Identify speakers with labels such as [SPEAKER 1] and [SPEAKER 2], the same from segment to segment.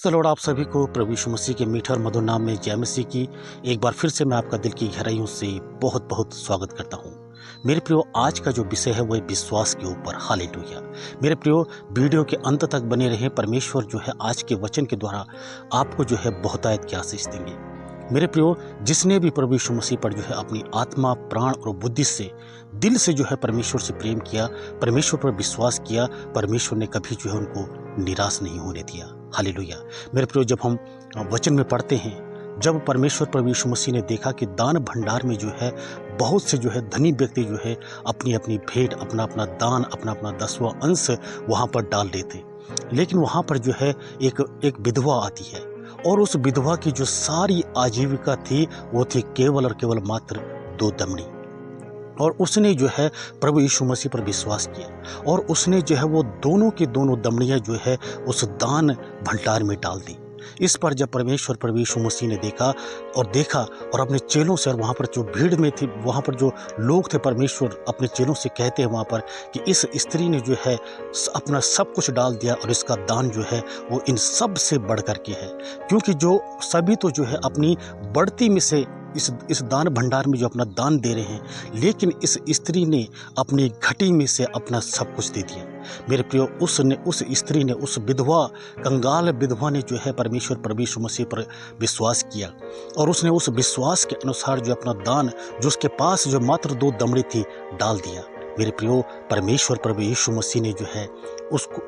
[SPEAKER 1] Praise the Lord. आप सभी को प्रभु यीशु मसीह के मीठे और मधुर नाम में जय मसीह की एक बार फिर से मैं आपका दिल की गहराइयों से बहुत बहुत स्वागत करता हूँ। मेरे प्रियो, आज का जो विषय है वो है विश्वास के ऊपर। हालेलुया। मेरे प्रियो, वीडियो के अंत तक बने रहें। परमेश्वर जो है आज के वचन के द्वारा आपको जो है बहुतायत की आशीष देंगे। मेरे प्रियो, जिसने भी प्रभु यीशु मसीह पर जो है अपनी आत्मा, प्राण और बुद्धि से, दिल से जो है परमेश्वर से प्रेम किया, परमेश्वर पर विश्वास किया, परमेश्वर ने कभी जो है उनको निराश नहीं होने दिया। हालेलुया। मेरे प्रियो, जब हम वचन में पढ़ते हैं, जब परमेश्वर प्रभु यीशु मसीह ने देखा कि दान भंडार में जो है बहुत से जो है धनी व्यक्ति जो है अपनी अपनी भेंट, अपना अपना दान, अपना अपना 10वां अंश वहाँ पर डाल देते, लेकिन वहाँ पर जो है एक विधवा आती है और उस विधवा की जो सारी आजीविका थी वो थी केवल और केवल मात्र 2 दमड़ी। और उसने जो है प्रभु यीशु मसीह पर विश्वास किया और उसने जो है वो दोनों की दोनों दमड़ियाँ जो है उस दान भंडार में डाल दी। इस पर जब परमेश्वर प्रभु यीशु मसीह ने देखा और अपने चेलों से, और वहाँ पर जो भीड़ में थी, वहाँ पर जो लोग थे, परमेश्वर अपने चेलों से कहते हैं वहाँ पर कि इस स्त्री ने जो है अपना सब कुछ डाल दिया और इसका दान जो है वो इन सब से बढ़ कर के है, क्योंकि जो सभी तो जो है अपनी बढ़ती में से इस दान भंडार में जो अपना दान दे रहे हैं, लेकिन इस स्त्री ने अपनी घटी में से अपना सब कुछ दे दिया। मेरे प्रियो, उस स्त्री ने, उस विधवा, कंगाल विधवा ने जो है परमेश्वर प्रभु यीशु मसीह पर विश्वास किया और उसने उस विश्वास के अनुसार जो अपना दान, जो उसके पास जो मात्र 2 दमड़ी थी, डाल दिया। मेरे प्रियो, परमेश्वर प्रभु यीशु मसीह ने जो है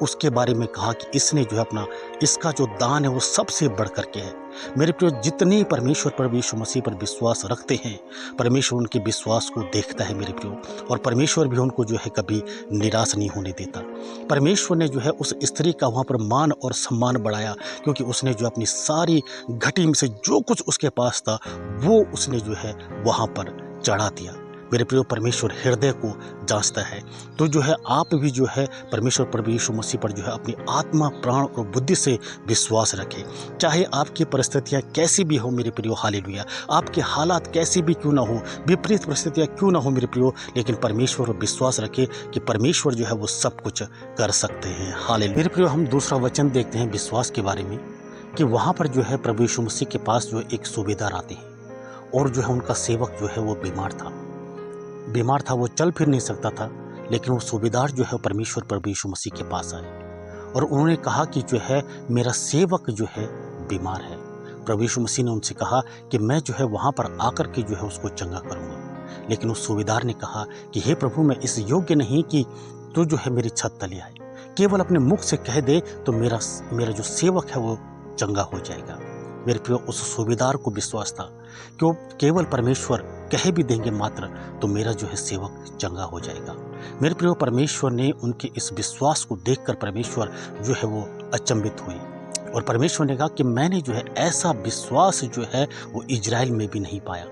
[SPEAKER 1] उसके बारे में कहा कि इसने जो है इसका जो दान है वो सबसे बढ़ करके है। मेरे प्रियो, जितने परमेश्वर प्रभु यीशु मसीह पर विश्वास रखते हैं, परमेश्वर उनके विश्वास को देखता है मेरे प्रियो, और परमेश्वर भी उनको जो है कभी निराश नहीं होने देता। परमेश्वर ने जो है उस स्त्री का वहाँ पर मान और सम्मान बढ़ाया, क्योंकि उसने जो अपनी सारी घटी में से जो कुछ उसके पास था वो उसने जो है वहाँ पर चढ़ा दिया। मेरे प्रियो, परमेश्वर हृदय को जांचता है। तो जो है आप भी जो है परमेश्वर प्रभु यीशु मसीह पर जो है अपनी आत्मा, प्राण और बुद्धि से विश्वास रखें, चाहे आपकी परिस्थितियाँ कैसी भी हो मेरे प्रियो। हालेलुया। आपके हालात कैसी भी क्यों ना हो, विपरीत परिस्थितियाँ क्यों ना हो मेरे प्रियो, लेकिन परमेश्वर पर विश्वास रखें कि परमेश्वर जो है वो सब कुछ कर सकते हैं। हालेलुया। मेरे प्रियो, हम दूसरा वचन देखते हैं विश्वास के बारे में, कि वहाँ पर जो है प्रभु यीशु मसीह के पास जो एक सूबेदार आते हैं और जो है उनका सेवक जो है वो बीमार था, वो चल फिर नहीं सकता था, लेकिन वो सूबेदार जो है परमेश्वर प्रभु यीशु मसीह के पास आए और उन्होंने कहा कि जो है मेरा सेवक जो है बीमार है। प्रभु यीशु मसीह ने उनसे कहा कि मैं जो है वहाँ पर आकर के जो है उसको चंगा करूँगा, लेकिन उस सूबेदार ने कहा कि हे प्रभु, मैं इस योग्य नहीं कि तू जो है मेरी छत तले आए, केवल अपने मुख से कह दे तो मेरा जो सेवक है वो चंगा हो जाएगा। मेरे प्रियो, उस सूबेदार को विश्वास था कि वो केवल परमेश्वर कह भी देंगे मात्र तो मेरा जो है सेवक चंगा हो जाएगा। मेरे प्रियो, परमेश्वर ने उनके इस विश्वास को देखकर परमेश्वर जो है वो अचंभित हुए और परमेश्वर ने कहा कि मैंने जो है ऐसा विश्वास जो है वो इजराइल में भी नहीं पाया।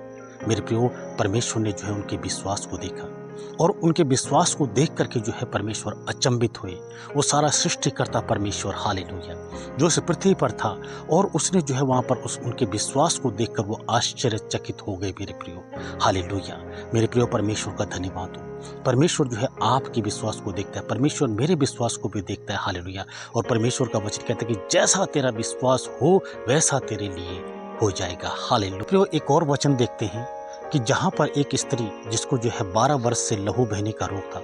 [SPEAKER 1] मेरे प्रियो, परमेश्वर ने जो है उनके विश्वास को देखा और उनके विश्वास को देख करके जो है परमेश्वर अचंभित हुए। वो सारा सृष्टिकर्ता परमेश्वर, हालेलुया, जो इस पृथ्वी पर था, और उसने जो है वहाँ पर उनके विश्वास को देखकर वो आश्चर्यचकित हो गए मेरे प्रियो। हालेलुया। मेरे प्रियो, परमेश्वर का धन्यवाद हो। परमेश्वर जो है आपके विश्वास को देखता है, परमेश्वर मेरे विश्वास को भी देखता है। हालेलुया। और परमेश्वर का वचन कहता है कि जैसा तेरा विश्वास हो वैसा तेरे लिए हो जाएगा। हालेलुया। प्रियो, एक और वचन देखते हैं कि जहाँ पर एक स्त्री जिसको जो है 12 वर्ष से लहू बहने का रोग था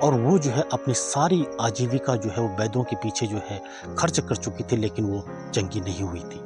[SPEAKER 1] और वो जो है अपनी सारी आजीविका जो है वो वैद्यों के पीछे जो है खर्च कर चुकी थी, लेकिन वो चंगी नहीं हुई थी।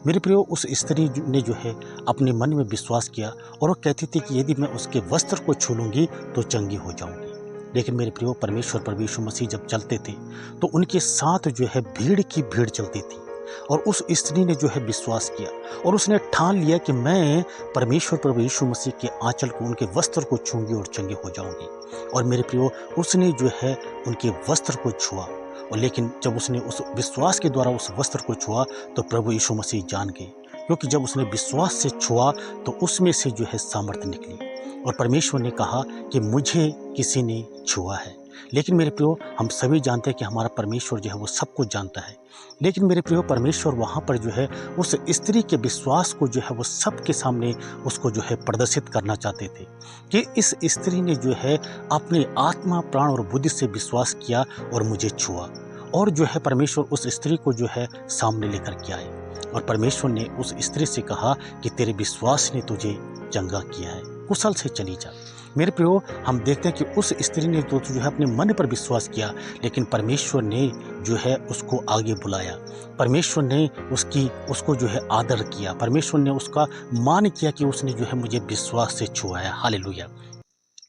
[SPEAKER 1] मेरे प्रियो, उस स्त्री ने जो है अपने मन में विश्वास किया और वो कहती थी कि यदि मैं उसके वस्त्र को छू लूँगी तो चंगी हो जाऊँगी। लेकिन मेरे प्रियो, परमेश्वर प्रभु यीशु मसीह जब चलते थे तो उनके साथ जो है भीड़ की भीड़ चलती थी और उस स्त्री ने जो है विश्वास किया और उसने ठान लिया कि मैं परमेश्वर प्रभु यीशु मसीह के आंचल को, उनके वस्त्र को छूंगी और चंगी हो जाऊंगी। और मेरे प्रियो, उसने जो है उनके वस्त्र को छुआ, और लेकिन जब उसने उस विश्वास के द्वारा उस वस्त्र को छुआ तो प्रभु यीशु मसीह जान गए, क्योंकि जब उसने विश्वास से छुआ तो उसमें से जो है सामर्थ्य निकली और परमेश्वर ने कहा कि मुझे किसी ने छुआ है। लेकिन मेरे प्रियो, हम सभी जानते हैं कि हमारा परमेश्वर जो है वो सब कुछ जानता है, लेकिन मेरे प्रियो, परमेश्वर वहाँ पर जो है उस स्त्री के विश्वास को जो है वो सबके सामने उसको जो है प्रदर्शित करना चाहते थे कि इस स्त्री ने जो है अपने आत्मा, प्राण और बुद्धि से विश्वास किया और मुझे छुआ। और जो है परमेश्वर उस स्त्री को जो है सामने लेकर के आए और परमेश्वर ने उस स्त्री से कहा कि तेरे विश्वास ने तुझे चंगा किया है, कुशल से चली जा। मेरे प्रियो, हम देखते हैं कि उस स्त्री ने तो जो है अपने मन पर विश्वास किया, लेकिन परमेश्वर ने जो है उसको आगे बुलाया। परमेश्वर ने उसको जो है आदर किया। परमेश्वर ने उसका मान किया कि उसने जो है मुझे विश्वास से छुआया। हालेलुया।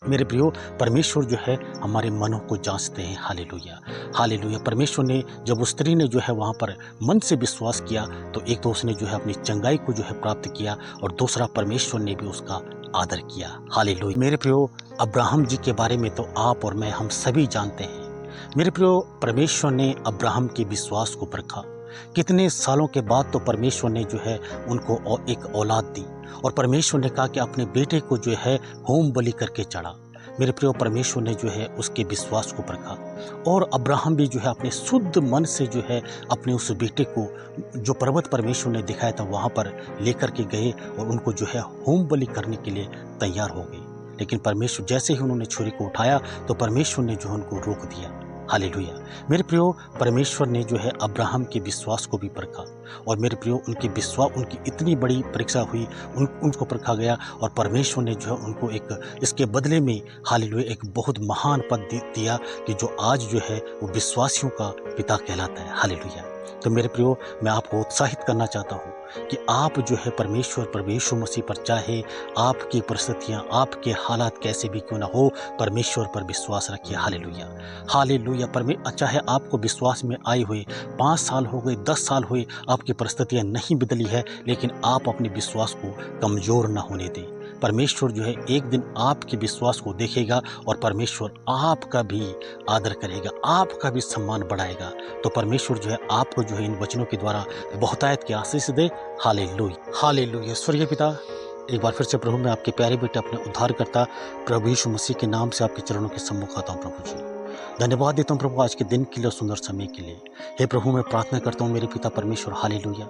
[SPEAKER 1] मेरे प्रियो, परमेश्वर जो है हमारे मनों को जांचते हैं। Hallelujah, hallelujah. परमेश्वर ने जब उस स्त्री ने जो है वहाँ पर मन से विश्वास किया, तो एक तो उसने जो है अपनी चंगाई को जो है प्राप्त किया और दूसरा परमेश्वर ने भी उसका आदर किया। हालेलुया। मेरे प्रियो, अब्राहम जी के बारे में तो आप और मैं हम सभी जानते हैं। मेरे प्रियो, परमेश्वर ने अब्राहम के विश्वास को परखा। कितने सालों के बाद तो परमेश्वर ने जो है उनको एक औलाद दी और परमेश्वर ने कहा कि अपने बेटे को जो है होम बलि करके चढ़ा। मेरे प्रियो, परमेश्वर ने जो है उसके विश्वास को परखा और अब्राहम भी जो है अपने शुद्ध मन से जो है अपने उस बेटे को जो पर्वत परमेश्वर ने दिखाया था वहाँ पर लेकर के गए और उनको जो है होम बलि करने के लिए तैयार हो गए। लेकिन परमेश्वर जैसे ही उन्होंने छुरी को उठाया तो परमेश्वर ने जो है उनको रोक दिया। हालेलुया। मेरे प्रियो, परमेश्वर ने जो है अब्राहम के विश्वास को भी परखा और मेरे प्रियो उनकी इतनी बड़ी परीक्षा हुई, उनको परखा गया और परमेश्वर ने जो है उनको एक इसके बदले में हालेलुया एक बहुत महान पद दिया कि जो आज जो है वो विश्वासियों का पिता कहलाता है। हालेलुया। तो मेरे प्रियो, मैं आपको उत्साहित करना चाहता हूँ कि आप जो है परमेश्वर प्रभु यीशु मसीह पर, चाहे आपकी परिस्थितियाँ आपके हालात कैसे भी क्यों ना हो, परमेश्वर पर विश्वास रखिए। Hallelujah, hallelujah. चाहे आपको विश्वास में आए हुए 5 साल हो गए, 10 साल हुए, आपकी परिस्थितियाँ नहीं बदली है, लेकिन आप अपने विश्वास को कमज़ोर ना होने दें। परमेश्वर जो है एक दिन आपके विश्वास को देखेगा और परमेश्वर आपका भी आदर करेगा, आपका भी सम्मान बढ़ाएगा। तो परमेश्वर जो है आपको जो है इन वचनों के द्वारा बहुतायत की आशीष दे। Hallelujah, hallelujah. स्वर्गीय पिता, एक बार फिर से प्रभु मैं आपके प्यारे बेटे अपने उद्धारकर्ता प्रभु यीशु मसीह के नाम से आपके चरणों के सम्मुख आता हूँ। प्रभु जी, धन्यवाद देता हूँ प्रभु आज के दिन के लिए, सुंदर समय के लिए। हे प्रभु, मैं प्रार्थना करता हूँ मेरे पिता परमेश्वर, हालेलुया,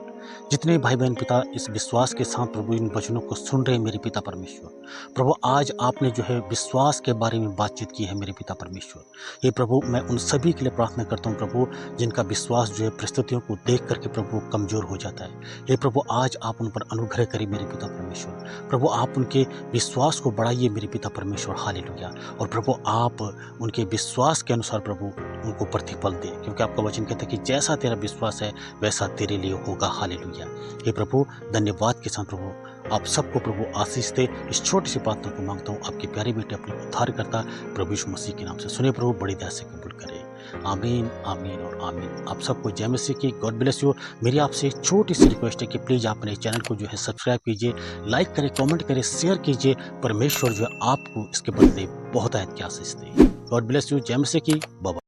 [SPEAKER 1] जितने भाई बहन पिता इस विश्वास के साथ प्रभु इन वचनों को सुन रहे हैं मेरे पिता परमेश्वर, प्रभु आज आपने जो है विश्वास के बारे में बातचीत की है मेरे पिता परमेश्वर। हे प्रभु, मैं उन सभी के लिए प्रार्थना करता हूँ प्रभु जिनका विश्वास जो है परिस्थितियों को देख करके प्रभु कमजोर हो जाता है। हे प्रभु, आज आप उन पर अनुग्रह करिए मेरे पिता परमेश्वर। प्रभु, आप उनके विश्वास को बढ़ाइए मेरे पिता परमेश्वर, हालेलुया। और प्रभु, आप उनके विश्वास के अनुसार प्रभु उनको प्रतिफल दे, क्योंकि आपका वचन कहता है कि जैसा तेरा विश्वास है वैसा तेरे लिए होगा। हालेलुया। हे प्रभु, धन्यवाद के साथ प्रभु आप सबको प्रभु आशीष दे। इस छोटी सी प्रार्थना को मांगता हूँ आपके प्यारे बेटे अपने उद्धारकर्ता प्रभु यीशु मसीह के नाम से। सुने प्रभु, बड़ी दया से कबूल करे। आमीन, आमीन और आमीन। आप सबको जय मसीह की, गॉड ब्लेस यू। मेरी आपसे छोटी सी रिक्वेस्ट है कि प्लीज़ आप मेरे चैनल को जो है सब्सक्राइब कीजिए, लाइक करें, कमेंट करें, शेयर कीजिए। परमेश्वर जो है आपको इसके बदले बहुत आयत की आशीष दे। God bless you. जय मसीह की। बाबा।